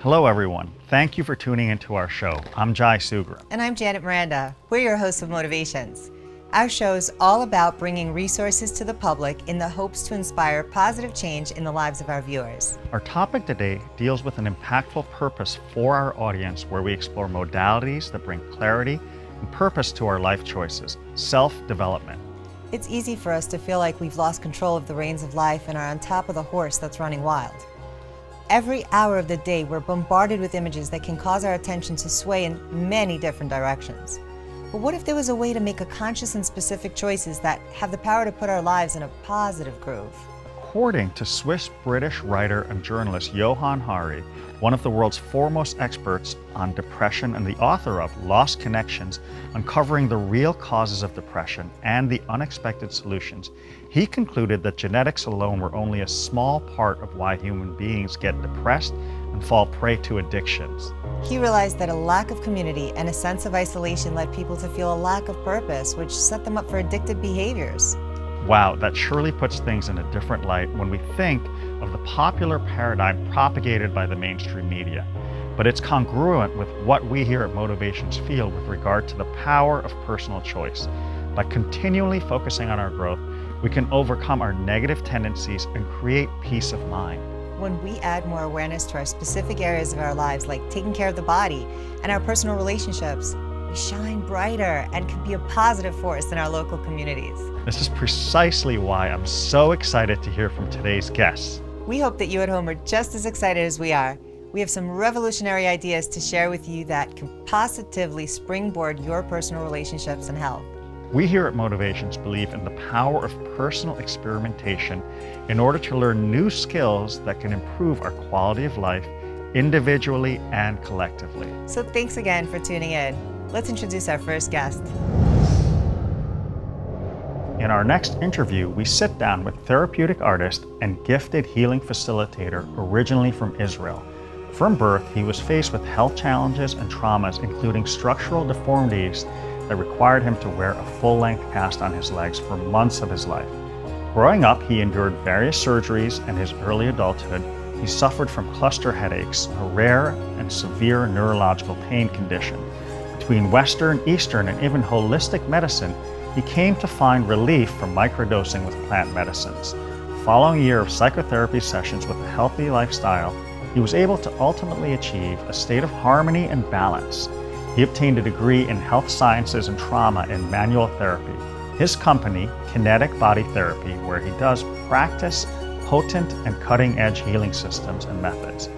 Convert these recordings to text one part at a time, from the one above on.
Hello everyone, thank you for tuning into our show. I'm Jai Sugra. And I'm Janet Miranda. We're your hosts of Motivations. Our show is all about bringing resources to the public in the hopes to inspire positive change in the lives of our viewers. Our topic today deals with an impactful purpose for our audience where we explore modalities that bring clarity and purpose to our life choices, self-development. It's easy for us to feel like we've lost control of the reins of life and are on top of the horse that's running wild. Every hour of the day, we're bombarded with images that can cause our attention to sway in many different directions. But what if there was a way to make a conscious and specific choices that have the power to put our lives in a positive groove? According to Swiss-British writer and journalist Edan Harari, one of the world's foremost experts on depression and the author of Lost Connections, Uncovering the Real Causes of Depression and the Unexpected Solutions, he concluded that genetics alone were only a small part of why human beings get depressed and fall prey to addictions. He realized that a lack of community and a sense of isolation led people to feel a lack of purpose, which set them up for addictive behaviors. Wow, that surely puts things in a different light when we think of the popular paradigm propagated by the mainstream media. But it's congruent with what we here at Motivations feel with regard to the power of personal choice. By continually focusing on our growth, we can overcome our negative tendencies and create peace of mind. When we add more awareness to our specific areas of our lives, like taking care of the body and our personal relationships, we shine brighter and can be a positive force in our local communities. This is precisely why I'm so excited to hear from today's guests. We hope that you at home are just as excited as we are. We have some revolutionary ideas to share with you that can positively springboard your personal relationships and health. We here at Motivations believe in the power of personal experimentation in order to learn new skills that can improve our quality of life individually and collectively. So thanks again for tuning in. Let's introduce our first guest. In our next interview, we sit down with therapeutic artist and gifted healing facilitator originally from Israel. From birth, he was faced with health challenges and traumas, including structural deformities that required him to wear a full-length cast on his legs for months of his life. Growing up, he endured various surgeries, and his early adulthood, he suffered from cluster headaches, a rare and severe neurological pain condition. Between Western, Eastern, and even holistic medicine, he came to find relief from microdosing with plant medicines. Following a year of psychotherapy sessions with a healthy lifestyle, he was able to ultimately achieve a state of harmony and balance. He obtained a degree in health sciences and trauma and manual therapy. His company, Kinetic Body Therapy, where he does practice potent and cutting-edge healing systems and methods.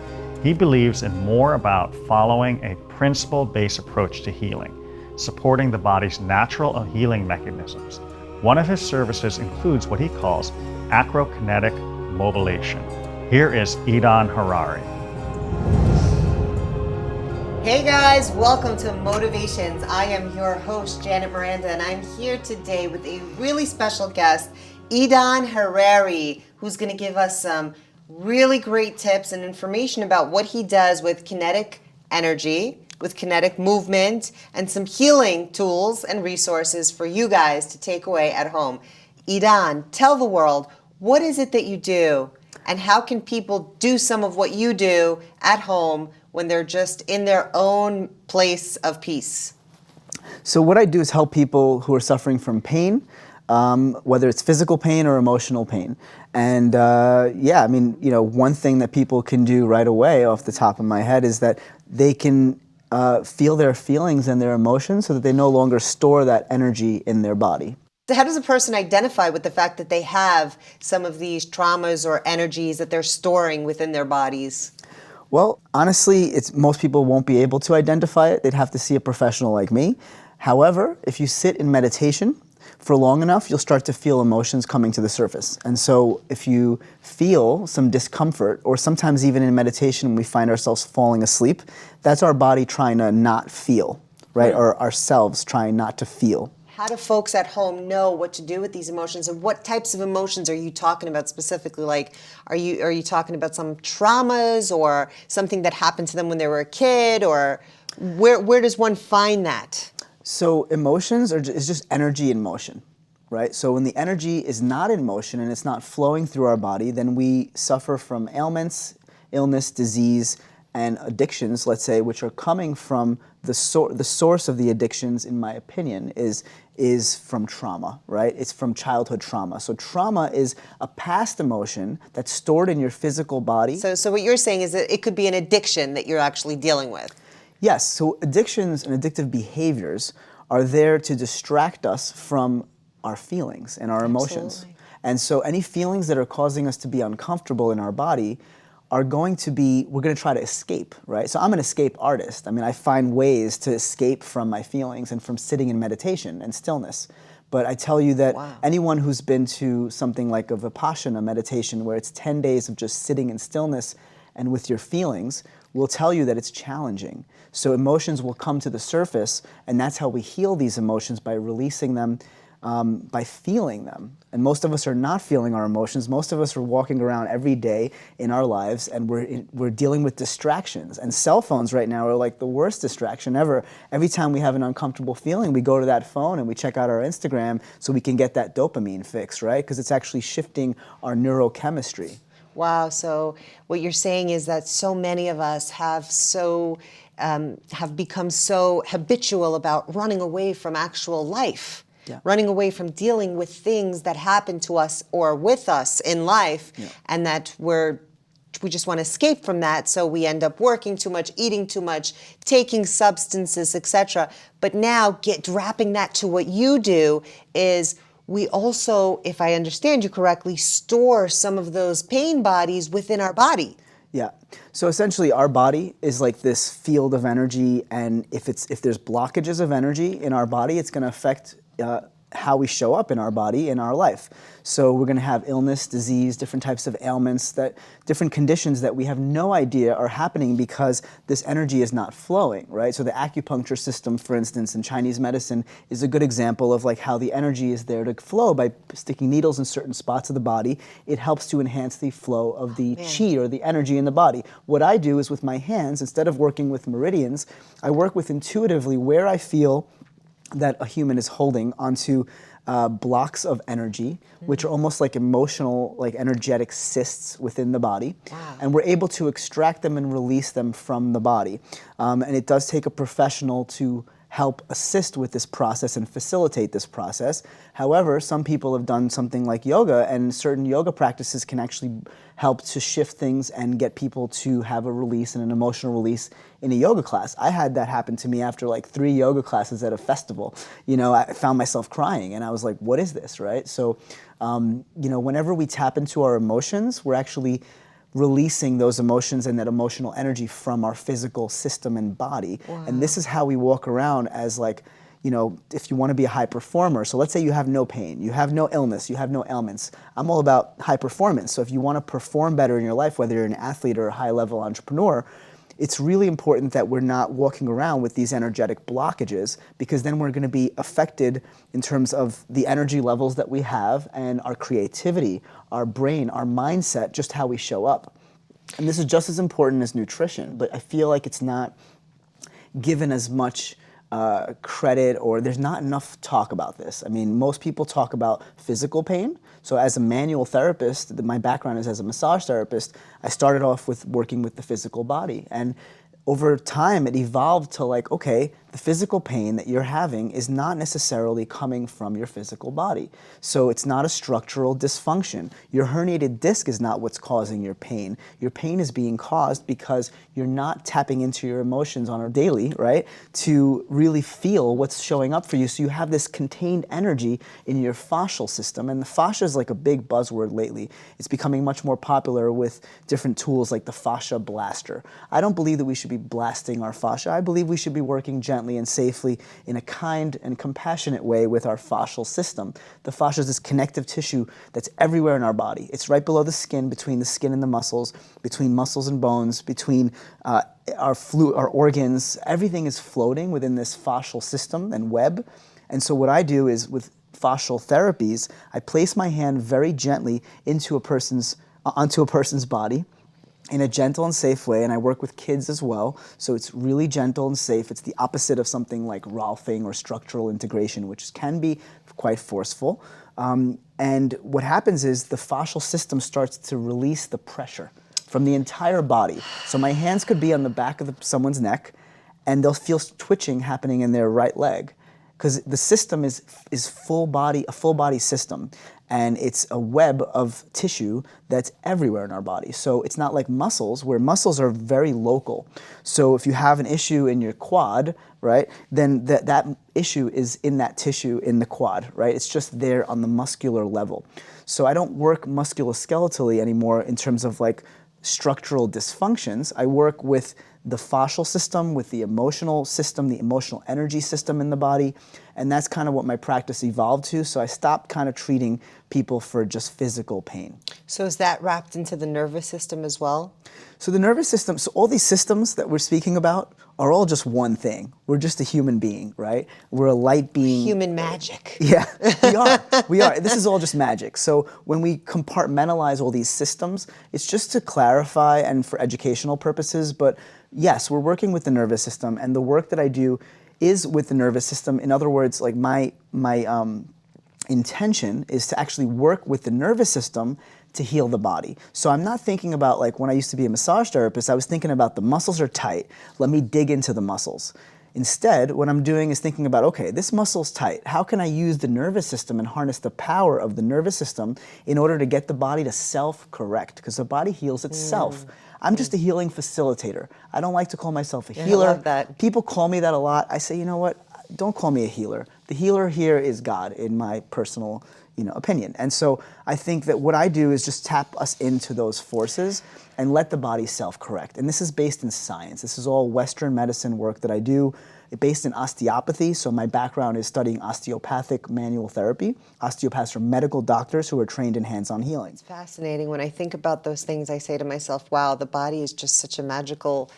He believes in more about following a principle-based approach to healing, supporting the body's natural healing mechanisms. One of his services includes what he calls acrokinetic mobilization. Here is Edan Harari. Hey guys, welcome to Motivations. I am your host, Janet Miranda, and I'm here today with a really special guest, Edan Harari, who's going to give us some really great tips and information about what he does with kinetic energy, with kinetic movement, and some healing tools and resources for you guys to take away at home. Edan, tell the world, what is it that you do, and how can people do some of what you do at home when they're just in their own place of peace? So what I do is help people who are suffering from pain, whether it's physical pain or emotional pain. And one thing that people can do right away off the top of my head is that they can feel their feelings and their emotions so that they no longer store that energy in their body. So how does a person identify with the fact that they have some of these traumas or energies that they're storing within their bodies? Well, honestly, most people won't be able to identify it. They'd have to see a professional like me. However, if you sit in meditation for long enough, you'll start to feel emotions coming to the surface. And so if you feel some discomfort, or sometimes even in meditation when we find ourselves falling asleep, that's our body trying to not feel, right? Or ourselves trying not to feel. How do folks at home know what to do with these emotions, and what types of emotions are you talking about specifically? Like, are you talking about some traumas or something that happened to them when they were a kid, or where does one find that? So emotions is just energy in motion, right? So when the energy is not in motion and it's not flowing through our body, then we suffer from ailments, illness, disease, and addictions, let's say, which are coming from the source of the addictions, in my opinion, is from trauma, right? It's from childhood trauma. So trauma is a past emotion that's stored in your physical body. So what you're saying is that it could be an addiction that you're actually dealing with. Yes, so addictions and addictive behaviors are there to distract us from our feelings and our emotions. Absolutely. And so any feelings that are causing us to be uncomfortable in our body are going to be, we're going to try to escape, right? So I'm an escape artist. I mean, I find ways to escape from my feelings and from sitting in meditation and stillness. But I tell you that anyone who's been to something like a Vipassana meditation, where it's 10 days of just sitting in stillness and with your feelings, will tell you that it's challenging. So emotions will come to the surface, and that's how we heal these emotions, by releasing them, by feeling them. And most of us are not feeling our emotions. Most of us are walking around every day in our lives, and we're dealing with distractions. And cell phones right now are like the worst distraction ever. Every time we have an uncomfortable feeling, we go to that phone and we check out our Instagram so we can get that dopamine fix, right? Because it's actually shifting our neurochemistry. Wow. So what you're saying is that so many of us have become so habitual about running away from actual life. Yeah. Running away from dealing with things that happen to us or with us in life, and that we just want to escape from that, so we end up working too much, eating too much, taking substances, etc. But now wrapping that to what you do is, we also, if I understand you correctly, store some of those pain bodies within our body. Yeah. So essentially, our body is like this field of energy, and if there's blockages of energy in our body, it's going to affect how we show up in our body, in our life. So we're going to have illness, disease, different types of ailments, different conditions that we have no idea are happening because this energy is not flowing, right? So the acupuncture system, for instance, in Chinese medicine is a good example of like how the energy is there to flow by sticking needles in certain spots of the body. It helps to enhance the flow of the qi, or the energy in the body. What I do is, with my hands, instead of working with meridians, I work with intuitively where I feel that a human is holding onto blocks of energy, which are almost like emotional, like energetic cysts within the body. Wow. And we're able to extract them and release them from the body. And it does take a professional to help assist with this process and facilitate this process. However, some people have done something like yoga, and certain yoga practices can actually help to shift things and get people to have a release and an emotional release in a yoga class. I had that happen to me after like 3 yoga classes at a festival. You know, I found myself crying, and I was like, what is this, right? So, you know, whenever we tap into our emotions, we're actually releasing those emotions and that emotional energy from our physical system and body. Wow. And this is how we walk around as, like, you know, if you want to be a high performer. So let's say you have no pain, you have no illness, you have no ailments. I'm all about high performance. So if you want to perform better in your life, whether you're an athlete or a high-level entrepreneur, it's really important that we're not walking around with these energetic blockages, because then we're going to be affected in terms of the energy levels that we have and our creativity, our brain, our mindset, just how we show up. And this is just as important as nutrition, but I feel like it's not given as much credit, or there's not enough talk about this. I mean, most people talk about physical pain. So as a manual therapist, my background is as a massage therapist, I started off with working with the physical body. And over time, it evolved to like, okay, the physical pain that you're having is not necessarily coming from your physical body. So it's not a structural dysfunction. Your herniated disc is not what's causing your pain. Your pain is being caused because you're not tapping into your emotions on a daily, right, to really feel what's showing up for you. So you have this contained energy in your fascial system. And the fascia is like a big buzzword lately. It's becoming much more popular with different tools like the fascia blaster. I don't believe that we should be blasting our fascia. I believe we should be working gently and safely in a kind and compassionate way with our fascial system. The fascia is this connective tissue that's everywhere in our body. It's right below the skin, between the skin and the muscles, between muscles and bones, between our organs. Everything is floating within this fascial system and web. And so what I do is, with fascial therapies, I place my hand very gently onto a person's body, in a gentle and safe way, and I work with kids as well, so it's really gentle and safe. It's the opposite of something like Rolfing or structural integration, which can be quite forceful. And what happens is the fascial system starts to release the pressure from the entire body. So my hands could be on the back of someone's neck, and they'll feel twitching happening in their right leg, because the system is full body, a full body system, and it's a web of tissue that's everywhere in our body. So it's not like muscles, where muscles are very local. So if you have an issue in your quad, right, then that issue is in that tissue in the quad, right? It's just there on the muscular level. So I don't work musculoskeletally anymore in terms of like structural dysfunctions. I work with the fascial system, with the emotional system, the emotional energy system in the body, and that's kind of what my practice evolved to. So I stopped kind of treating people for just physical pain. So is that wrapped into the nervous system as well? So the nervous system, so all these systems that we're speaking about are all just one thing. We're just a human being, right? We're a light being. Human magic. Yeah, we are. We are. This is all just magic. So when we compartmentalize all these systems, it's just to clarify and for educational purposes. But yes, we're working with the nervous system, and the work that I do is with the nervous system. In other words, like my intention is to actually work with the nervous system to heal the body. So I'm not thinking about, like when I used to be a massage therapist, I was thinking about the muscles are tight, let me dig into the muscles. Instead, what I'm doing is thinking about, okay, this muscle's tight. How can I use the nervous system and harness the power of the nervous system in order to get the body to self-correct? Because the body heals itself. I'm just a healing facilitator. I don't like to call myself a healer. I love that. People call me that a lot. I say, you know what? Don't call me a healer. The healer here is God, in my personal opinion. And so I think that what I do is just tap us into those forces and let the body self-correct. And this is based in science. This is all Western medicine work that I do, based in osteopathy. So my background is studying osteopathic manual therapy. Osteopaths are medical doctors who are trained in hands-on healing. It's fascinating. When I think about those things, I say to myself, wow, the body is just such a magical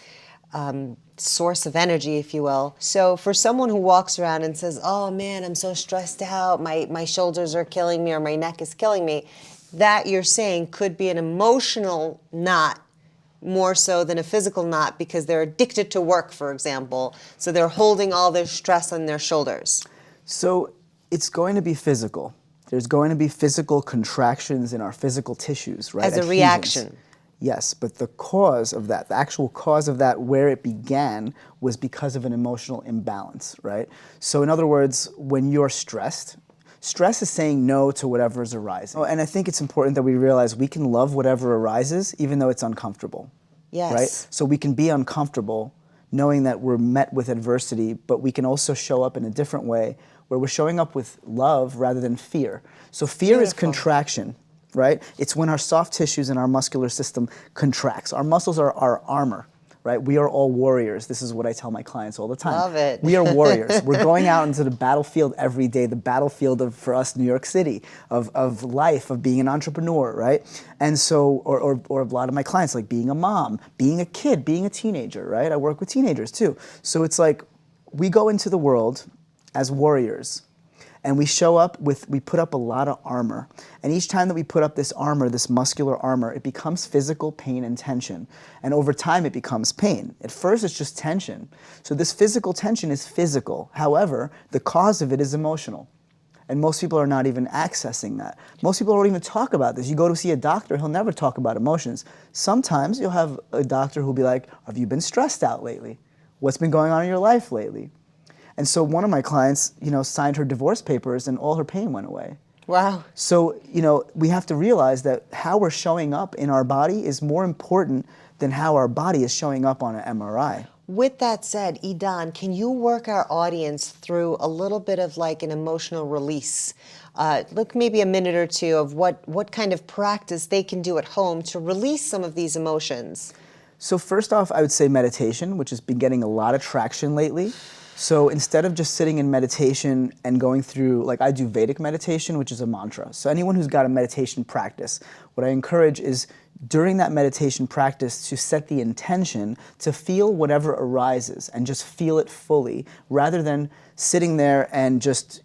source of energy, if you will. So for someone who walks around and says, oh man, I'm so stressed out, my shoulders are killing me or my neck is killing me, that you're saying could be an emotional knot more so than a physical knot, because they're addicted to work, for example. So they're holding all their stress on their shoulders. So it's going to be physical. There's going to be physical contractions in our physical tissues, right? As a reaction. Yes, but the cause of that, the actual cause of that, where it began, was because of an emotional imbalance, right? So in other words, when you're stressed, stress is saying no to whatever is arising. Oh, and I think it's important that we realize we can love whatever arises, even though it's uncomfortable. Yes. Right? So we can be uncomfortable knowing that we're met with adversity, but we can also show up in a different way where we're showing up with love rather than fear. So fear is contraction. Right? It's when our soft tissues in our muscular system contracts. Our muscles are our armor, right? We are all warriors. This is what I tell my clients all the time. Love it. We are warriors. We're going out into the battlefield every day, the battlefield of, for us, New York City, of life, of being an entrepreneur, right? And so, or a lot of my clients, like being a mom, being a kid, being a teenager, right? I work with teenagers too. So it's like, we go into the world as warriors, and we show up with, we put up a lot of armor. And each time that we put up this armor, this muscular armor, it becomes physical pain and tension. And over time, it becomes pain. At first, it's just tension. So this physical tension is physical. However, the cause of it is emotional. And most people are not even accessing that. Most people don't even talk about this. You go to see a doctor, he'll never talk about emotions. Sometimes you'll have a doctor who'll be like, have you been stressed out lately? What's been going on in your life lately? And so one of my clients, signed her divorce papers and all her pain went away. Wow. So, we have to realize that how we're showing up in our body is more important than how our body is showing up on an MRI. With that said, Edan, can you work our audience through a little bit of like an emotional release? Look, maybe a minute or two of what kind of practice they can do at home to release some of these emotions. So first off, I would say meditation, which has been getting a lot of traction lately. So instead of just sitting in meditation and going through, like I do Vedic meditation, which is a mantra. So anyone who's got a meditation practice, what I encourage is during that meditation practice to set the intention to feel whatever arises and just feel it fully, rather than sitting there and just,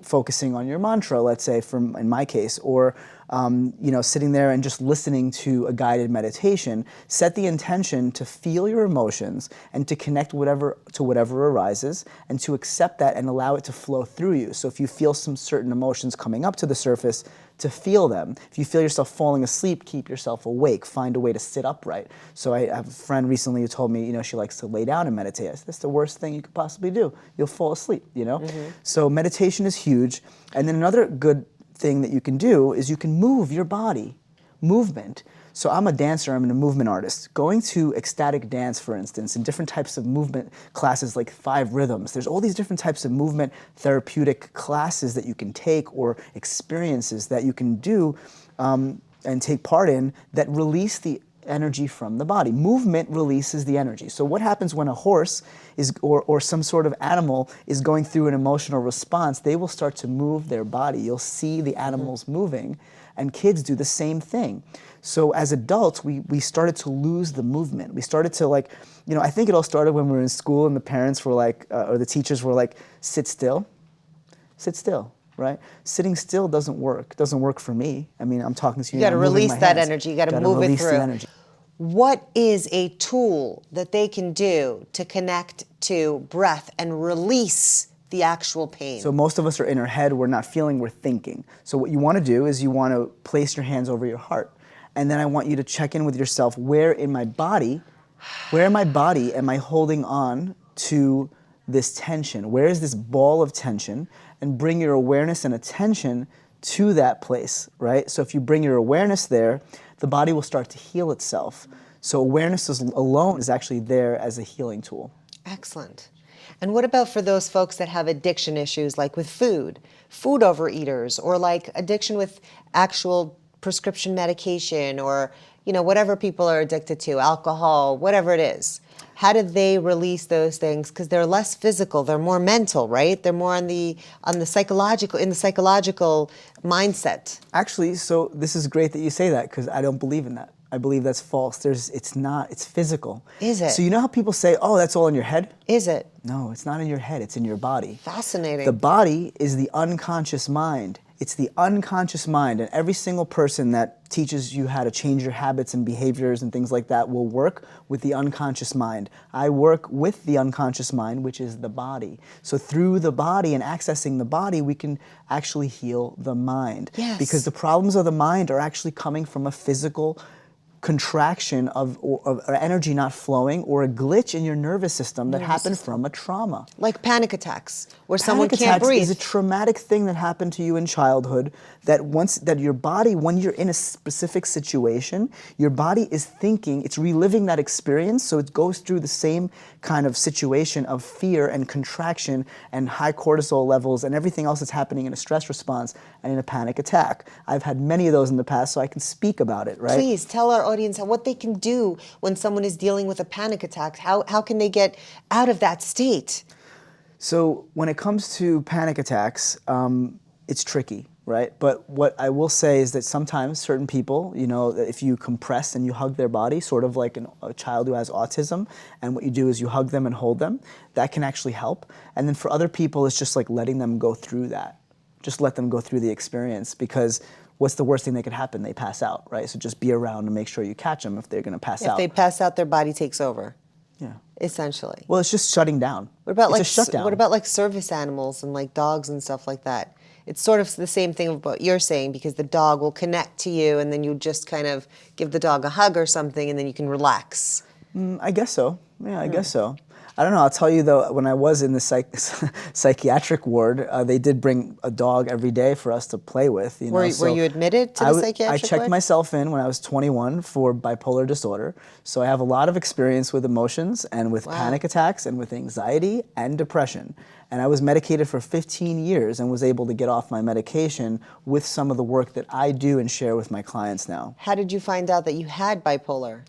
focusing on your mantra, let's say, in my case, or sitting there and just listening to a guided meditation, set the intention to feel your emotions and to connect to whatever arises and to accept that and allow it to flow through you. So if you feel some certain emotions coming up to the surface, to feel them. If you feel yourself falling asleep, keep yourself awake. Find a way to sit upright. So I have a friend recently who told me, she likes to lay down and meditate. I said, that's the worst thing you could possibly do. You'll fall asleep, So meditation is huge. And then another good thing that you can do is you can move your body. Movement. So I'm a dancer, I'm a movement artist. Going to ecstatic dance, for instance, and different types of movement classes like 5 rhythms. There's all these different types of movement therapeutic classes that you can take or experiences that you can do and take part in that release the energy from the body. Movement releases the energy. So what happens when a horse is or some sort of animal is going through an emotional response? They will start to move their body. You'll see the animals moving, and kids do the same thing. So as adults, we started to lose the movement. We started to I think it all started when we were in school and the parents were like, or the teachers were like, sit still, right? Sitting still doesn't work for me. I mean, I'm talking to you. You got to release that energy. You got to move it through. What is a tool that they can do to connect to breath and release the actual pain? So most of us are in our head, we're not feeling, we're thinking. So what you want to do is you want to place your hands over your heart. And then I want you to check in with yourself, where in my body am I holding on to this tension? Where is this ball of tension? And bring your awareness and attention to that place, right? So if you bring your awareness there, the body will start to heal itself. So awareness alone is actually there as a healing tool. Excellent. And what about for those folks that have addiction issues, like with food overeaters, or like addiction with actual prescription medication, or whatever people are addicted to, alcohol, whatever it is? How do they release those things? Because they're less physical, they're more mental, right? They're more on the psychological mindset. Actually, so this is great that you say that, because I don't believe in that. I believe that's false. It's physical. Is it? So you know how people say, oh, that's all in your head? Is it? No, it's not in your head, it's in your body. Fascinating. The body is the unconscious mind. It's the unconscious mind, and every single person that teaches you how to change your habits and behaviors and things like that will work with the unconscious mind. I work with the unconscious mind, which is the body. So through the body and accessing the body, we can actually heal the mind. Yes. Because the problems of the mind are actually coming from a physical contraction of energy not flowing, or a glitch in your nervous system that happened from a trauma. Like panic attacks, where someone can't breathe. Panic attacks is a traumatic thing that happened to you in childhood, that your body, when you're in a specific situation, your body is thinking, it's reliving that experience, so it goes through the same kind of situation of fear and contraction and high cortisol levels and everything else that's happening in a stress response and in a panic attack. I've had many of those in the past, so I can speak about it, right? Please tell our audience what they can do when someone is dealing with a panic attack. How can they get out of that state? So when it comes to panic attacks, it's tricky, right? But what I will say is that sometimes certain people, if you compress and you hug their body, sort of like a child who has autism, and what you do is you hug them and hold them, that can actually help. And then for other people, it's just like letting them go through that. Just let them go through the experience, because what's the worst thing that could happen? They pass out, right? So just be around and make sure you catch them if they're going to pass out. If they pass out, their body takes over. Yeah. Essentially. Well, it's just shutting down. What about it's a shutdown. What about like service animals and like dogs and stuff like that? It's sort of the same thing of what you're saying, because the dog will connect to you, and then you just kind of give the dog a hug or something, and then you can relax. I guess so. Yeah, I guess so. I don't know. I'll tell you though, when I was in the psychiatric ward, they did bring a dog every day for us to play with. Were you admitted to the psychiatric ward? I checked myself in when I was 21 for bipolar disorder. So I have a lot of experience with emotions and with panic attacks and with anxiety and depression. And I was medicated for 15 years and was able to get off my medication with some of the work that I do and share with my clients now. How did you find out that you had bipolar?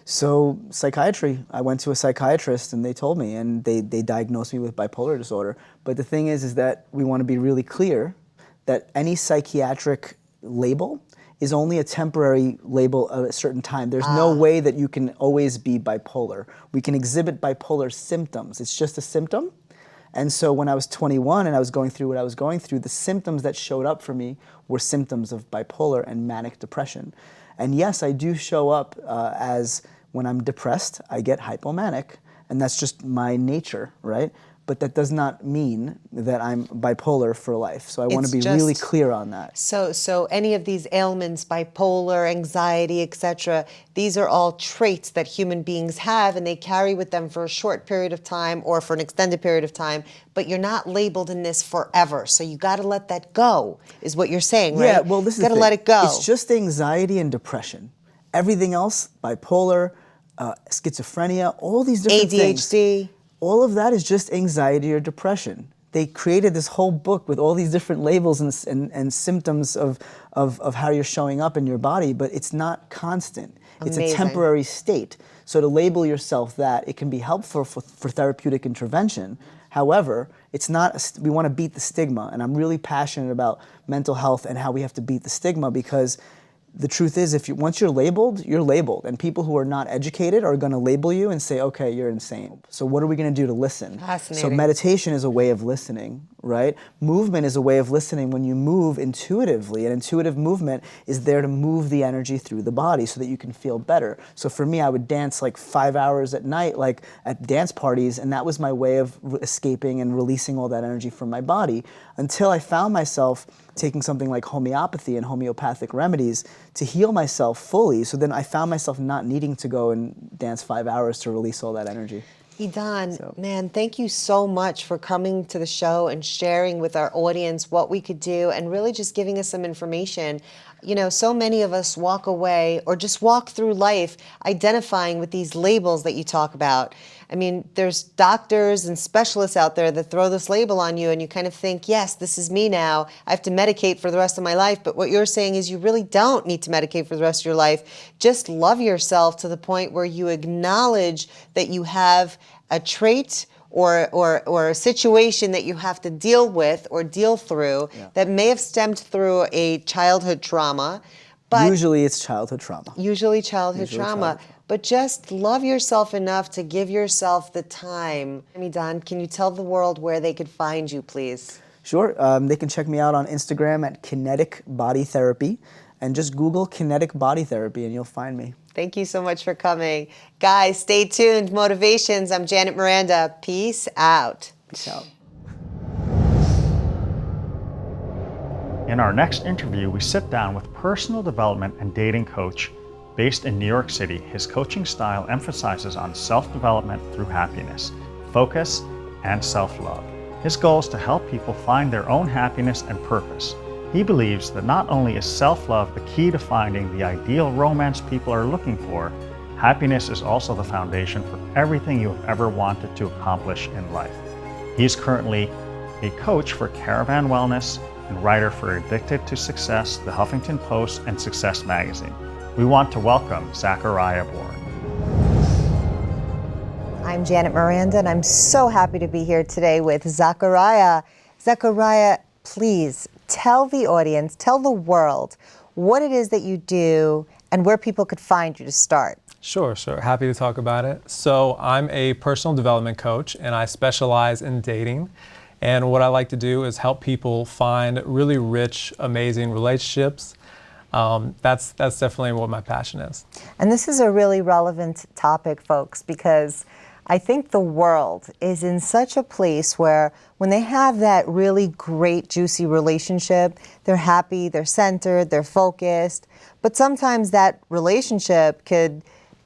So psychiatry, I went to a psychiatrist and they told me, and they diagnosed me with bipolar disorder. But the thing is that we want to be really clear that any psychiatric label is only a temporary label at a certain time. There's no way that you can always be bipolar. We can exhibit bipolar symptoms. It's just a symptom. And so when I was 21 and I was going through what I was going through, the symptoms that showed up for me were symptoms of bipolar and manic depression. And yes, I do show up as when I'm depressed, I get hypomanic, and that's just my nature, right? But that does not mean that I'm bipolar for life. So I want to be really clear on that. So any of these ailments, bipolar, anxiety, etc., these are all traits that human beings have, and they carry with them for a short period of time or for an extended period of time, but you're not labeled in this forever. So you got to let that go, is what you're saying, right? Yeah, well, this is the thing. Got to let it go. It's just anxiety and depression. Everything else, bipolar, schizophrenia, all these different things. ADHD. All of that is just anxiety or depression. They created this whole book with all these different labels and symptoms of how you're showing up in your body, but it's not constant. Amazing. It's a temporary state. So to label yourself that, it can be helpful for therapeutic intervention. However, it's not. We want to beat the stigma, and I'm really passionate about mental health and how we have to beat the stigma, because the truth is, once you're labeled, and people who are not educated are going to label you and say, okay, you're insane. So what are we going to do to listen? Fascinating. So meditation is a way of listening, right? Movement is a way of listening when you move intuitively, and intuitive movement is there to move the energy through the body so that you can feel better. So for me, I would dance like 5 hours at night, like at dance parties, and that was my way of escaping and releasing all that energy from my body, until I found myself taking something like homeopathy and homeopathic remedies to heal myself fully. So then I found myself not needing to go and dance 5 hours to release all that energy. Edan, man, thank you so much for coming to the show and sharing with our audience what we could do and really just giving us some information. You know, so many of us walk away or just walk through life identifying with these labels that you talk about. I mean, there's doctors and specialists out there that throw this label on you and you kind of think, yes, this is me now. I have to medicate for the rest of my life. But what you're saying is you really don't need to medicate for the rest of your life. Just love yourself to the point where you acknowledge that you have a trait or a situation that you have to deal with or deal through that may have stemmed through a childhood trauma. But usually it's childhood trauma. Usually childhood trauma. But just love yourself enough to give yourself the time. Edan, can you tell the world where they could find you, please? Sure. They can check me out on Instagram at Kinetic Body Therapy, and just Google Kinetic Body Therapy and you'll find me. Thank you so much for coming. Guys, stay tuned. Motivations. I'm Janet Miranda. Peace out. Peace out. In our next interview, we sit down with personal development and dating coach based in New York City. His coaching style emphasizes on self-development through happiness, focus, and self-love. His goal is to help people find their own happiness and purpose. He believes that not only is self-love the key to finding the ideal romance people are looking for, happiness is also the foundation for everything you have ever wanted to accomplish in life. He is currently a coach for Caravan Wellness and writer for Addicted to Success, the Huffington Post, and Success Magazine. We want to welcome Zachariah Bourne. I'm Janet Miranda, and I'm so happy to be here today with Zachariah. Zachariah, please tell the audience, tell the world what it is that you do and where people could find you to start. Sure. Happy to talk about it. So I'm a personal development coach and I specialize in dating. And what I like to do is help people find really rich, amazing relationships. That's definitely what my passion is. And this is a really relevant topic, folks, because I think the world is in such a place where when they have that really great, juicy relationship, they're happy, they're centered, they're focused. But sometimes that relationship could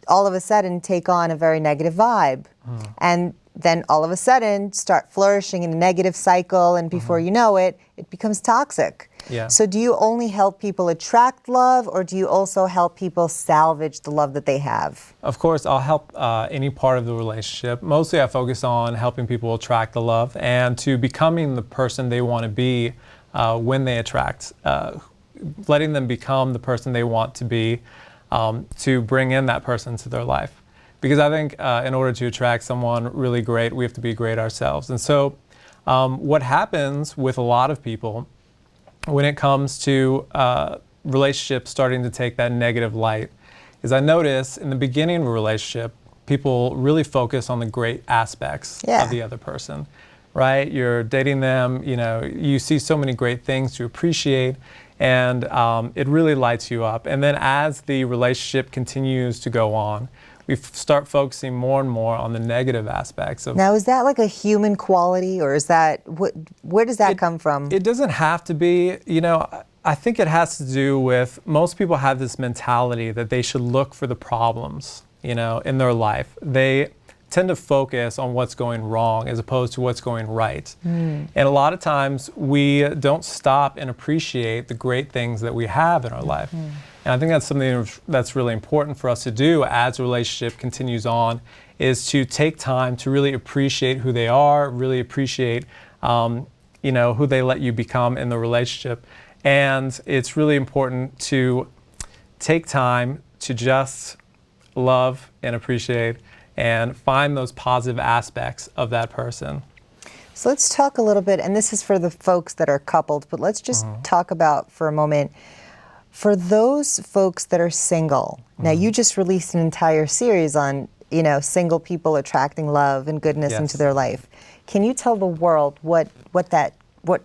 all of a sudden take on a very negative vibe. And then all of a sudden start flourishing in a negative cycle, and before you know it, it becomes toxic. Yeah. So do you only help people attract love, or do you also help people salvage the love that they have? Of course, I'll help any part of the relationship. Mostly I focus on helping people attract the love and to becoming the person they want to be when they attract, letting them become the person they want to be, to bring in that person to their life. Because I think in order to attract someone really great, we have to be great ourselves. And so what happens with a lot of people when it comes to relationships starting to take that negative light is I notice in the beginning of a relationship, people really focus on the great aspects of the other person, right? You're dating them, you see so many great things to appreciate, and it really lights you up. And then as the relationship continues to go on, we start focusing more and more on the negative aspects of. Now, is that like a human quality, or is that where does that come from? It doesn't have to be. I think it has to do with, most people have this mentality that they should look for the problems, in their life. They tend to focus on what's going wrong as opposed to what's going right. And a lot of times we don't stop and appreciate the great things that we have in our life. And I think that's something that's really important for us to do as a relationship continues on, is to take time to really appreciate who they are, really appreciate who they let you become in the relationship. And it's really important to take time to just love and appreciate and find those positive aspects of that person. So let's talk a little bit, and this is for the folks that are coupled, but let's just talk about for a moment, for those folks that are single. Now, you just released an entire series on, single people attracting love and goodness into their life. Can you tell the world what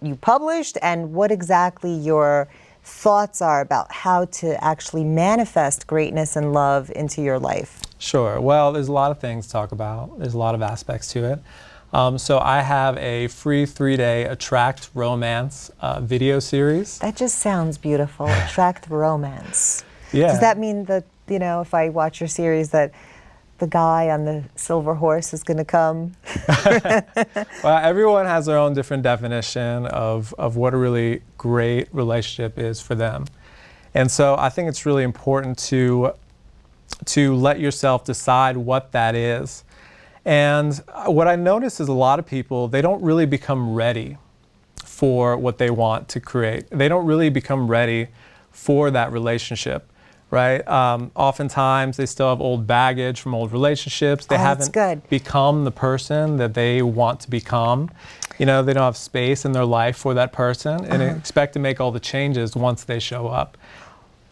you published and what exactly your thoughts are about how to actually manifest greatness and love into your life? Sure. Well, there's a lot of things to talk about. There's a lot of aspects to it. So I have a free 3-day Attract Romance video series. That just sounds beautiful. Attract Romance. Yeah. Does that mean that, if I watch your series, that the guy on the silver horse is going to come? Well, everyone has their own different definition of what a really great relationship is for them. And so I think it's really important to let yourself decide what that is. And what I notice is a lot of people, they don't really become ready for what they want to create. They don't really become ready for that relationship, right? Oftentimes they still have old baggage from old relationships. They haven't become the person that they want to become. They don't have space in their life for that person, and expect to make all the changes once they show up.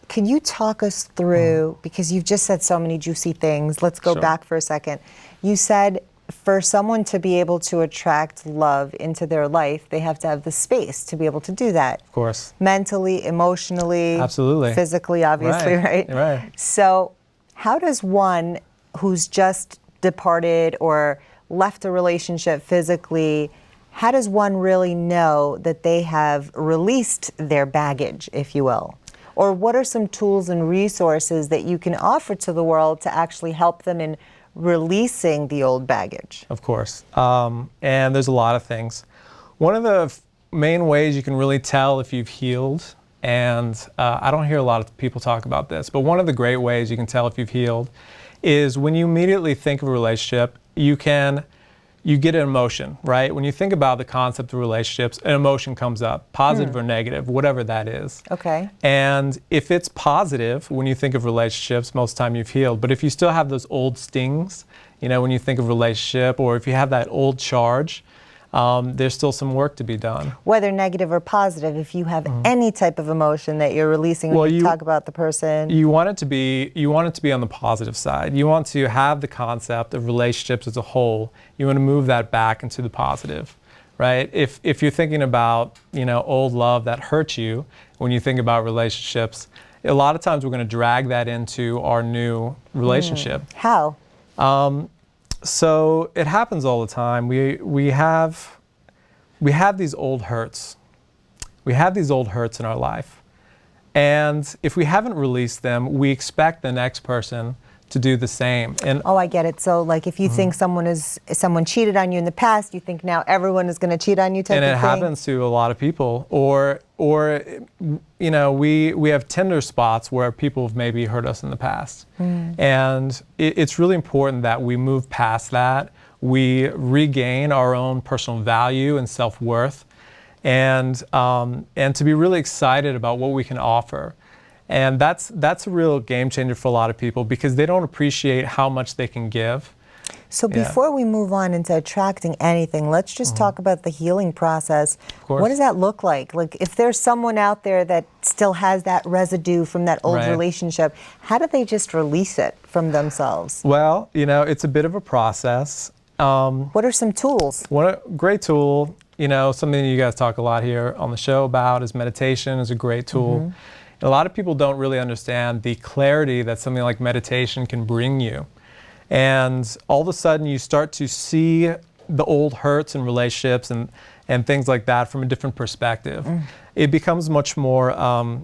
Can you talk us through, because you've just said so many juicy things, let's go back for a second. You said for someone to be able to attract love into their life, they have to have the space to be able to do that. Of course. Mentally, emotionally, absolutely, physically, obviously, right? Right. So how does one who's just departed or left a relationship physically, how does one really know that they have released their baggage, if you will? Or what are some tools and resources that you can offer to the world to actually help them in releasing the old baggage? Of course. And there's a lot of things. One of the main ways you can really tell if you've healed, and I don't hear a lot of people talk about this, but one of the great ways you can tell if you've healed is when you immediately think of a relationship, you get an emotion, right? When you think about the concept of relationships, an emotion comes up, positive or negative, whatever that is. Okay. And if it's positive, when you think of relationships, most of the time you've healed. But if you still have those old stings, when you think of relationship, or if you have that old charge, there's still some work to be done. Whether negative or positive, if you have any type of emotion that you're releasing when you talk about the person. You want it to be on the positive side. You want to have the concept of relationships as a whole. You want to move that back into the positive, right? If you're thinking about, old love that hurt you, when you think about relationships, a lot of times we're going to drag that into our new relationship. How? So it happens all the time. We have these old hurts. We have these old hurts in our life. And if we haven't released them, we expect the next person to do the same. And I get it. So like if you think someone cheated on you in the past, you think now everyone is going to cheat on you type of thing? And it happens to a lot of people. Or we have tender spots where people have maybe hurt us in the past. And it's really important that we move past that. We regain our own personal value and self-worth, and to be really excited about what we can offer. And that's a real game changer for a lot of people, because they don't appreciate how much they can give. So before we move on into attracting anything, let's just talk about the healing process. Of course. What does that look like? Like if there's someone out there that still has that residue from that old relationship, how do they just release it from themselves? Well, it's a bit of a process. What are some tools? What a great tool, something that you guys talk a lot here on the show about is meditation is a great tool. And a lot of people don't really understand the clarity that something like meditation can bring you. And all of a sudden you start to see the old hurts in relationships and things like that from a different perspective. It becomes much more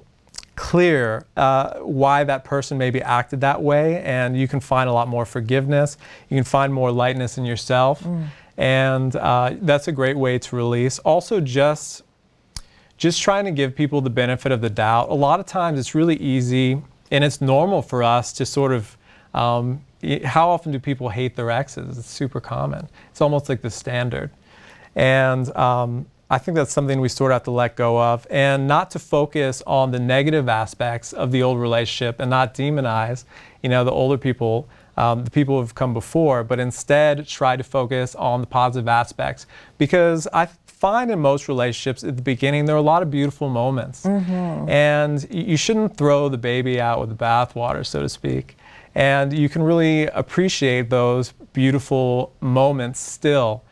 clear why that person maybe acted that way, and you can find a lot more forgiveness. You can find more lightness in yourself, and that's a great way to release. Also, just trying to give people the benefit of the doubt. A lot of times it's really easy, and it's normal for us to sort of, how often do people hate their exes? It's super common. It's almost like the standard. And I think that's something we sort of have to let go of, and not to focus on the negative aspects of the old relationship and not demonize, the older people, the people who have come before, but instead try to focus on the positive aspects. Because I find in most relationships at the beginning, there are a lot of beautiful moments. And you shouldn't throw the baby out with the bathwater, so to speak. And you can really appreciate those beautiful moments still.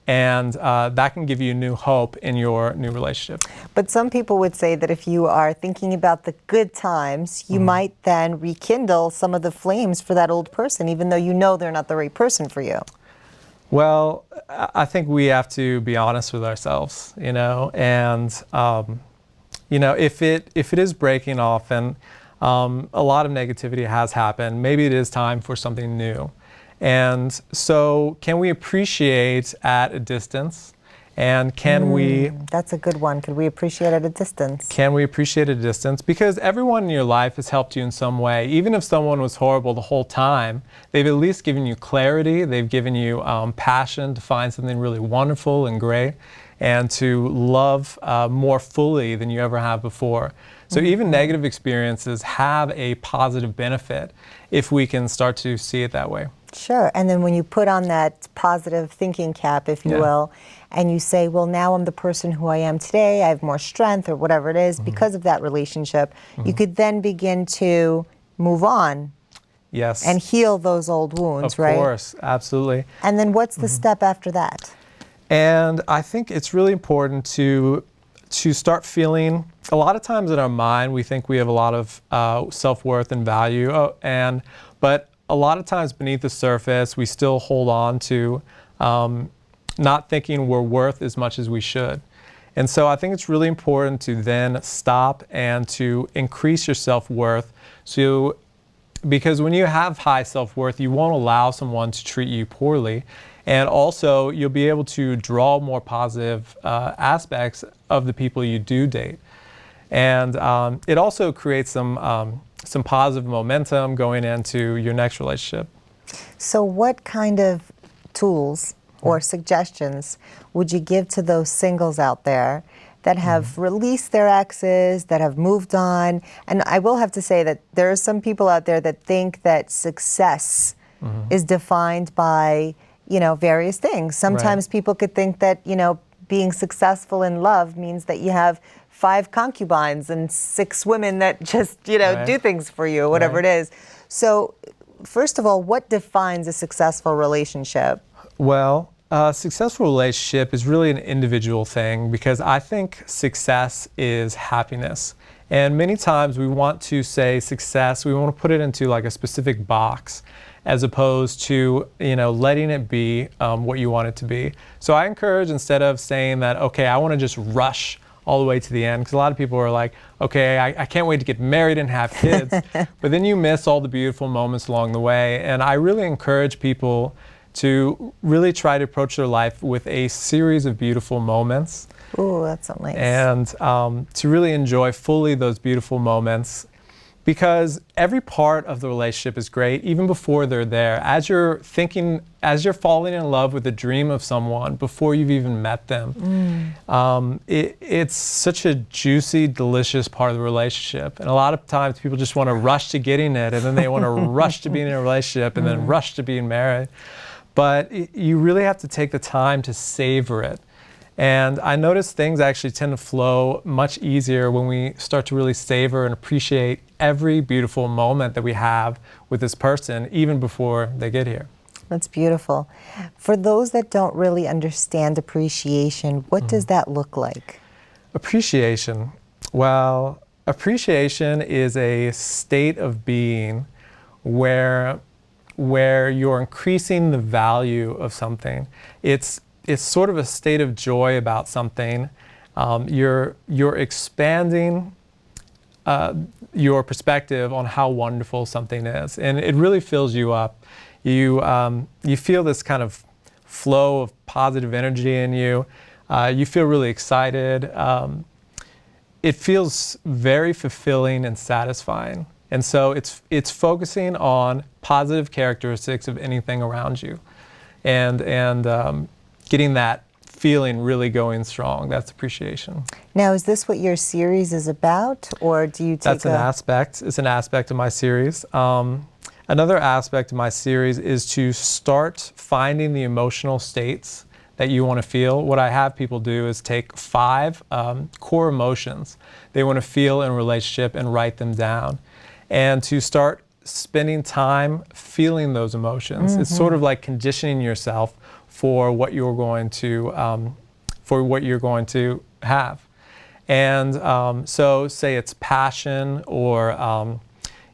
And that can give you new hope in your new relationship. But some people would say that if you are thinking about the good times, you might then rekindle some of the flames for that old person, even though you know they're not the right person for you. Well, I think we have to be honest with ourselves, and if it is breaking off and a lot of negativity has happened, maybe it is time for something new. And so can we appreciate at a distance? And can we... That's a good one. Could we appreciate at a distance? Can we appreciate at a distance? Because everyone in your life has helped you in some way. Even if someone was horrible the whole time, they've at least given you clarity. They've given you passion to find something really wonderful and great and to love more fully than you ever have before. So even negative experiences have a positive benefit if we can start to see it that way. Sure. And then when you put on that positive thinking cap, if you will, and you say, well, now I'm the person who I am today, I have more strength or whatever it is because of that relationship, you could then begin to move on. Yes. And heal those old wounds, right? Of course, absolutely. And then what's the step after that? And I think it's really important to start feeling, a lot of times in our mind, we think we have a lot of self-worth and value, but a lot of times beneath the surface, we still hold on to not thinking we're worth as much as we should. And so I think it's really important to then stop and to increase your self-worth. Because when you have high self-worth, you won't allow someone to treat you poorly. And also, you'll be able to draw more positive aspects of the people you do date. And it also creates some positive momentum going into your next relationship. So what kind of tools or suggestions would you give to those singles out there that have released their exes, that have moved on? And I will have to say that there are some people out there that think that success is defined by, various things. Sometimes people could think that, being successful in love means that you have 5 concubines and 6 women that just, do things for you, whatever it is. So, first of all, what defines a successful relationship? Well, a successful relationship is really an individual thing, because I think success is happiness. And many times we want to say success, we want to put it into like a specific box, as opposed to, letting it be what you want it to be. So I encourage, instead of saying that, okay, I want to just rush all the way to the end, because a lot of people are like, okay, I can't wait to get married and have kids, but then you miss all the beautiful moments along the way. And I really encourage people to really try to approach their life with a series of beautiful moments. Ooh, that's so nice. And to really enjoy fully those beautiful moments, because every part of the relationship is great, even before they're there. As you're falling in love with the dream of someone before you've even met them, it's such a juicy, delicious part of the relationship. And a lot of times people just want to rush to getting it, and then they want to rush to being in a relationship, and then rush to being married. But you really have to take the time to savor it. And I notice things actually tend to flow much easier when we start to really savor and appreciate every beautiful moment that we have with this person, even before they get here. That's beautiful. For those that don't really understand appreciation, what does that look like? Appreciation. Well, appreciation is a state of being where you're increasing the value of something. It's sort of a state of joy about something. You're expanding your perspective on how wonderful something is, and it really fills you up. You feel this kind of flow of positive energy in you. You feel really excited. It feels very fulfilling and satisfying. And so it's focusing on positive characteristics of anything around you, and getting that feeling really going strong. That's appreciation. Now, is this what your series is about, or do you take That's an aspect. It's an aspect of my series. Another aspect of my series is to start finding the emotional states that you want to feel. What I have people do is take 5 core emotions they want to feel in a relationship and write them down, and to start spending time feeling those emotions. It's sort of like conditioning yourself for what you're going to have. And so say it's passion or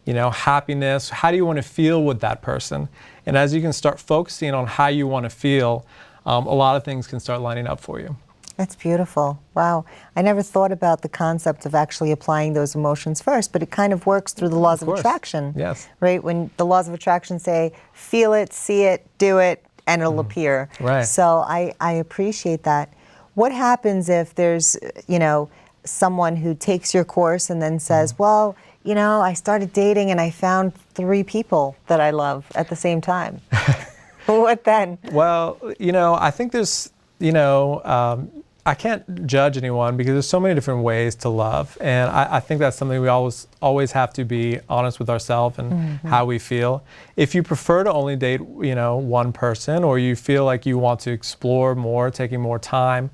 happiness. How do you want to feel with that person? And as you can start focusing on how you want to feel, a lot of things can start lining up for you. That's beautiful. Wow. I never thought about the concept of actually applying those emotions first, but it kind of works through the laws of attraction. Yes. Right? When the laws of attraction say, feel it, see it, do it, and it'll appear. Right. So I appreciate that. What happens if there's, someone who takes your course and then says, well, I started dating and I found 3 people that I love at the same time. What then? Well, I think there's, I can't judge anyone because there's so many different ways to love. And I think that's something we always have to be honest with ourselves and how we feel. If you prefer to only date, one person, or you feel like you want to explore more, taking more time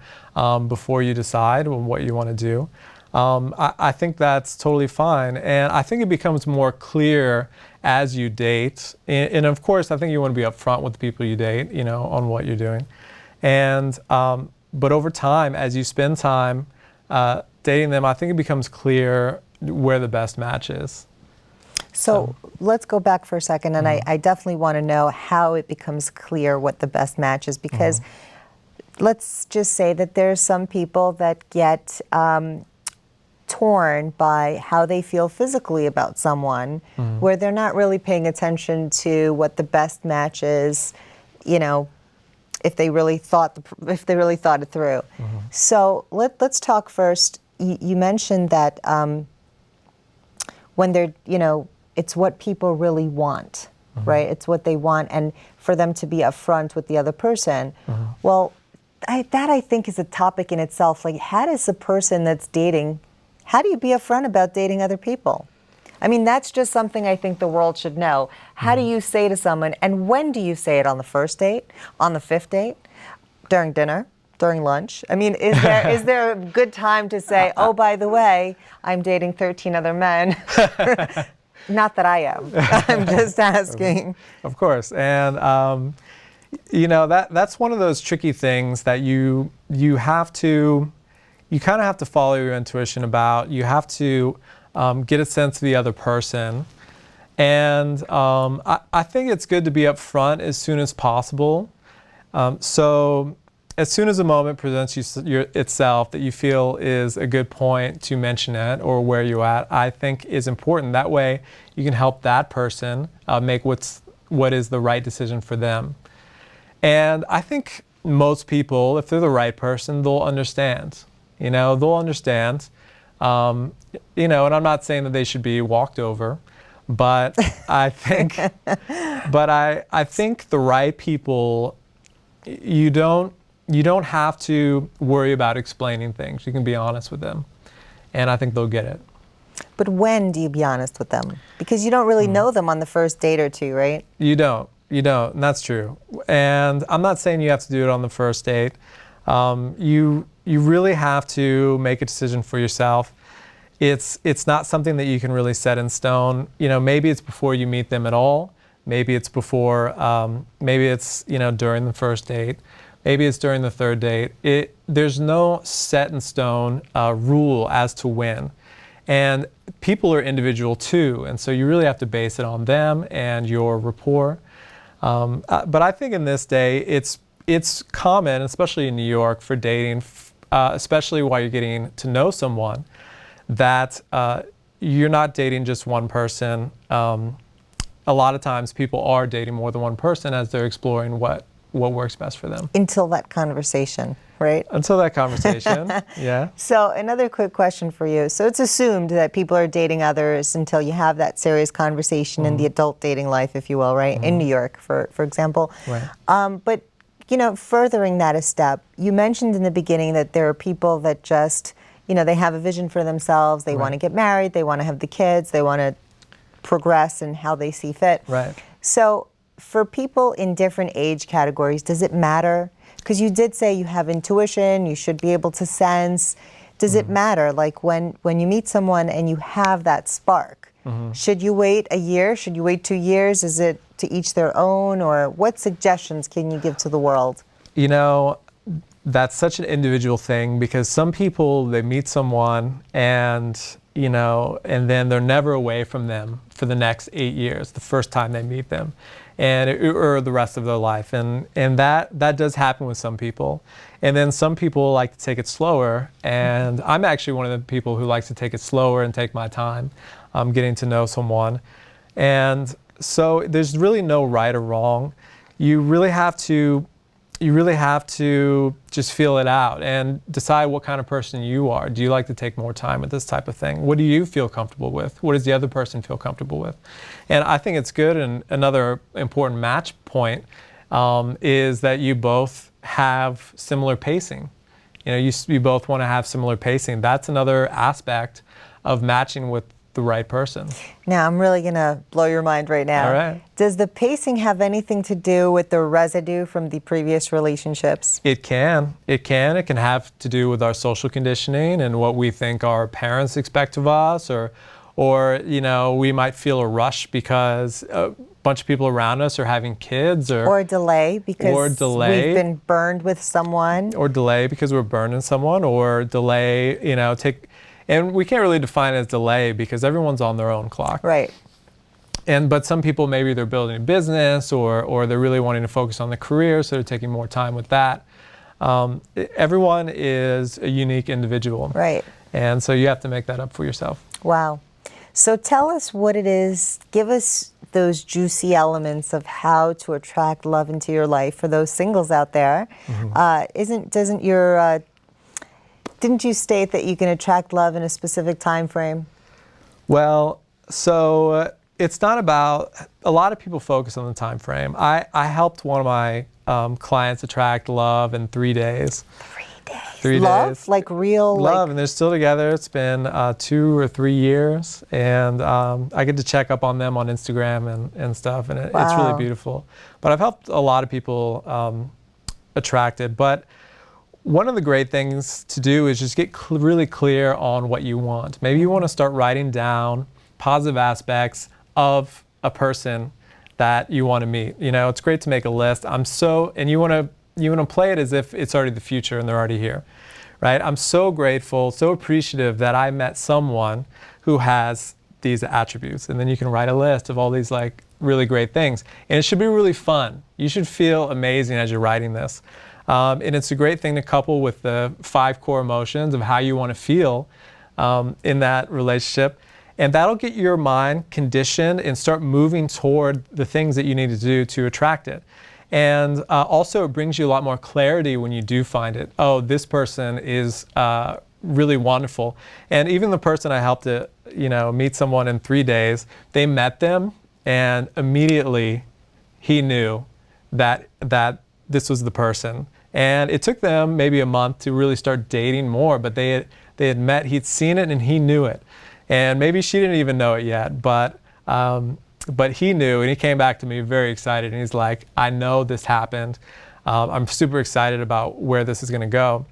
before you decide on what you want to do, I think that's totally fine. And I think it becomes more clear as you date. And of course, I think you want to be upfront with the people you date, on what you're doing. And but over time, as you spend time dating them, I think it becomes clear where the best match is. So let's go back for a second, and I definitely want to know how it becomes clear what the best match is, because let's just say that there's some people that get torn by how they feel physically about someone, where they're not really paying attention to what the best match is, if they really thought it through. So let's talk first. You mentioned that when they're, it's what people really want, right? It's what they want, and for them to be upfront with the other person. Well, I think is a topic in itself. Like, how does a person that's dating, how do you be upfront about dating other people? I mean, that's just something I think the world should know. How do you say to someone, and when do you say it? On the first date? On the 5th date? During dinner? During lunch? I mean, is there a good time to say, oh, by the way, I'm dating 13 other men? Not that I am. I'm just asking. Of course. And, that's one of those tricky things that you kind of have to follow your intuition about. You have to get a sense of the other person. And I think it's good to be upfront as soon as possible. So as soon as a moment presents itself that you feel is a good point to mention it, or where you're at, I think is important. That way you can help that person make what is the right decision for them. And I think most people, if they're the right person, they'll understand. They'll understand. And I'm not saying that they should be walked over, but I think, I think the right people, you don't have to worry about explaining things. You can be honest with them, and I think they'll get it. But when do you be honest with them? Because you don't really know them on the first date or two, right? You don't, and that's true. And I'm not saying you have to do it on the first date. You really have to make a decision for yourself. It's not something that you can really set in stone. Maybe it's before you meet them at all. maybe it's before, maybe it's during the first date, maybe it's during the third date. There's no set in stone rule as to when. And people are individual too, and so you really have to base it on them and your rapport. But I think in this day, it's common, especially in New York, for dating, especially while you're getting to know someone, that you're not dating just one person. A lot of times people are dating more than one person as they're exploring what works best for them. Until that conversation, right? Until that conversation, yeah. So another quick question for you. So it's assumed that people are dating others until you have that serious conversation in the adult dating life, if you will, right? In New York, for example. Right. But, furthering that a step, you mentioned in the beginning that there are people that just, they have a vision for themselves. They want to get married. They want to have the kids. They want to progress in how they see fit. Right. So for people in different age categories, does it matter? Because you did say you have intuition, you should be able to sense. Does it matter? Like when you meet someone and you have that spark, should you wait a year? Should you wait 2 years? Is it to each their own? Or what suggestions can you give to the world? That's such an individual thing, because some people, they meet someone and then they're never away from them for the next 8 years, the first time they meet them, or the rest of their life. And that does happen with some people. And then some people like to take it slower. And I'm actually one of the people who likes to take it slower and take my time getting to know someone. And so there's really no right or wrong. You really have to just feel it out and decide what kind of person you are. Do you like to take more time with this type of thing? What do you feel comfortable with? What does the other person feel comfortable with? And I think it's good. And another important match point is that you both have similar pacing. You both want to have similar pacing. That's another aspect of matching with the right person. Now, I'm really going to blow your mind right now. All right. Does the pacing have anything to do with the residue from the previous relationships? It can. It can have to do with our social conditioning and what we think our parents expect of us, or we might feel a rush because a bunch of people around us are having kids, or delay because we've been burned with someone, or delay because we're burning someone, or delay, and we can't really define it as delay because everyone's on their own clock. Right. But some people, maybe they're building a business, or they're really wanting to focus on the career, so they're taking more time with that. Everyone is a unique individual. Right. And so you have to make that up for yourself. Wow. So tell us what it is. Give us those juicy elements of how to attract love into your life for those singles out there. Didn't you state that you can attract love in a specific time frame? Well, so it's not about, a lot of people focus on the time frame. I helped one of my clients attract love in 3 days. 3 days. 3 days. Love? Like real? Love, and they're still together. It's been 2 or 3 years. And I get to check up on them on Instagram and stuff, and it's really beautiful. But I've helped a lot of people attracted. But one of the great things to do is just get really clear on what you want. Maybe you want to start writing down positive aspects of a person that you want to meet. It's great to make a list. And you want to play it as if it's already the future and they're already here, right? I'm so grateful, so appreciative that I met someone who has these attributes. And then you can write a list of all these really great things. And it should be really fun. You should feel amazing as you're writing this. And it's a great thing to couple with the 5 core emotions of how you want to feel in that relationship. And that'll get your mind conditioned and start moving toward the things that you need to do to attract it. And also it brings you a lot more clarity when you do find it. Oh, this person is really wonderful. And even the person I helped to meet someone in 3 days, they met them and immediately he knew that this was the person. And it took them maybe a month to really start dating more, but they had met, he'd seen it and he knew it. And maybe she didn't even know it yet, but he knew, and he came back to me very excited, and he's like, I know this happened. I'm super excited about where this is going to go.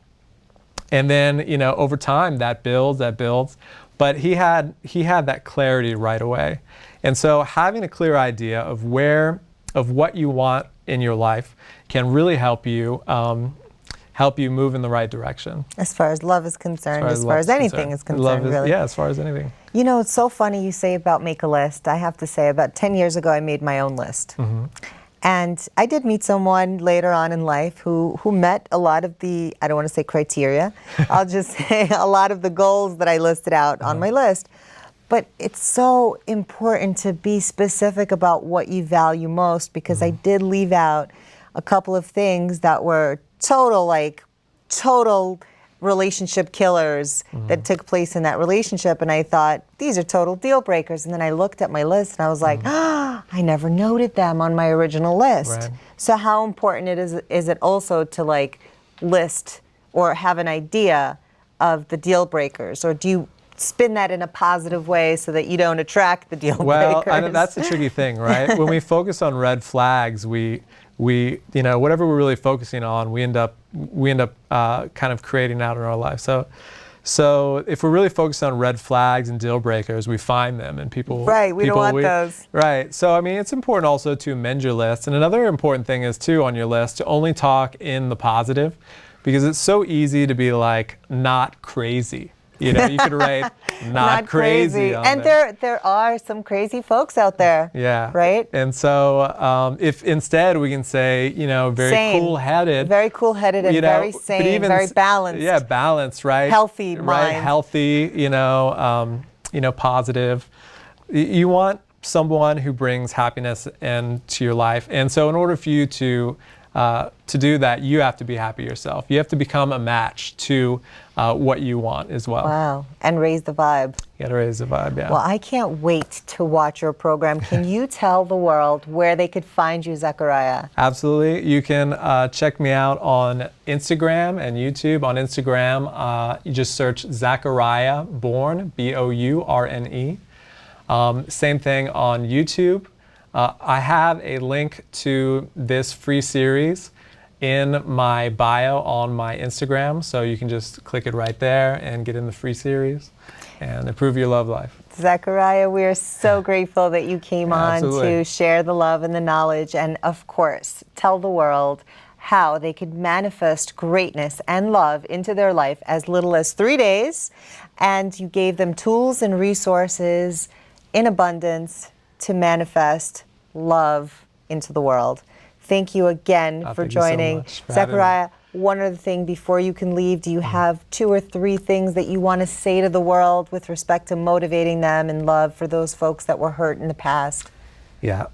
And then, over time that builds. But he had that clarity right away. And so having a clear idea of what you want in your life can really help you move in the right direction. As far as love is concerned, as far as anything is concerned, really. Yeah, as far as anything. It's so funny you say about make a list. I have to say, about 10 years ago, I made my own list. And I did meet someone later on in life who met a lot of the, I don't want to say criteria, I'll just say a lot of the goals that I listed out on my list. But it's so important to be specific about what you value most, because I did leave out a couple of things that were total relationship killers that took place in that relationship, and I thought, these are total deal breakers. And then I looked at my list and I was like, I never noted them on my original list. Right. So how important is it also to list or have an idea of the deal breakers, or do you spin that in a positive way so that you don't attract the deal breakers? Well, I know that's the tricky thing, right? When we focus on red flags, we whatever we're really focusing on, we end up kind of creating out in our life. So if we're really focused on red flags and deal breakers, we find them, and people. Right, we don't want those. Right. So it's important also to amend your list. And another important thing is too on your list to only talk in the positive, because it's so easy to be not crazy. You could write not crazy on and there are some crazy folks out there. Yeah. Right? And so if instead we can say, very sane, cool-headed. Very cool-headed and very sane, very balanced. Yeah, balanced, right? Healthy mind. Right, healthy, positive. You want someone who brings happiness into your life. And so in order for you to do that, you have to be happy yourself. You have to become a match to what you want as well. Wow, and raise the vibe. You got to raise the vibe, yeah. Well, I can't wait to watch your program. Can you tell the world where they could find you, Zachariah? Absolutely. You can check me out on Instagram and YouTube. On Instagram, you just search Zachariah Bourne, Bourne. Same thing on YouTube. I have a link to this free series in my bio on my Instagram, so you can just click it right there and get in the free series and improve your love life. Zachariah, we are so grateful that you came on Absolutely. to share the love and the knowledge, and of course, tell the world how they could manifest greatness and love into their life as little as 3 days, and you gave them tools and resources in abundance to manifest love into the world. Thank you again for joining. Zachariah, one other thing before you can leave, do you have 2 or 3 things that you want to say to the world with respect to motivating them in love for those folks that were hurt in the past? Yeah.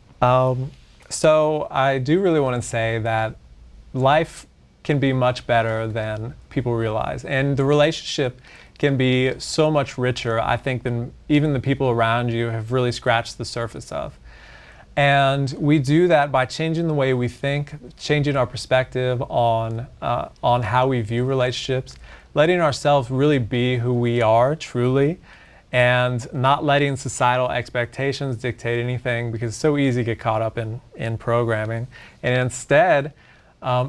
So I do really want to say that life can be much better than people realize. And the relationship can be so much richer, I think, than even the people around you have really scratched the surface of. And we do that by changing the way we think, changing our perspective on how we view relationships, letting ourselves really be who we are truly, and not letting societal expectations dictate anything, because it's so easy to get caught up in programming. And instead,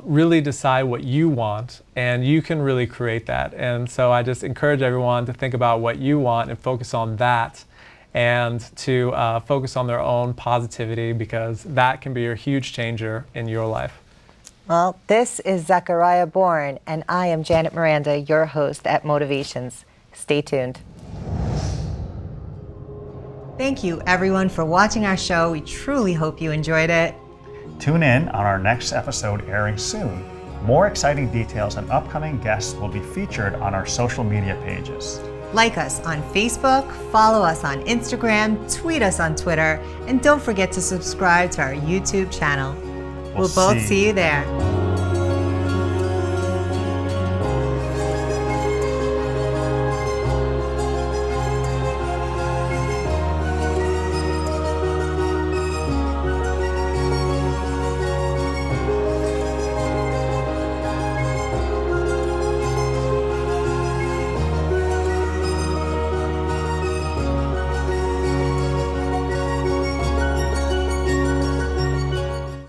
really decide what you want, and you can really create that. And so I just encourage everyone to think about what you want and focus on that, and to focus on their own positivity, because that can be a huge changer in your life. Well, this is Zachariah Bourne, and I am Janet Miranda, your host at Motivations. Stay tuned. Thank you, everyone, for watching our show. We truly hope you enjoyed it. Tune in on our next episode airing soon. More exciting details and upcoming guests will be featured on our social media pages. Like us on Facebook, follow us on Instagram, tweet us on Twitter, and don't forget to subscribe to our YouTube channel. We'll both see you there.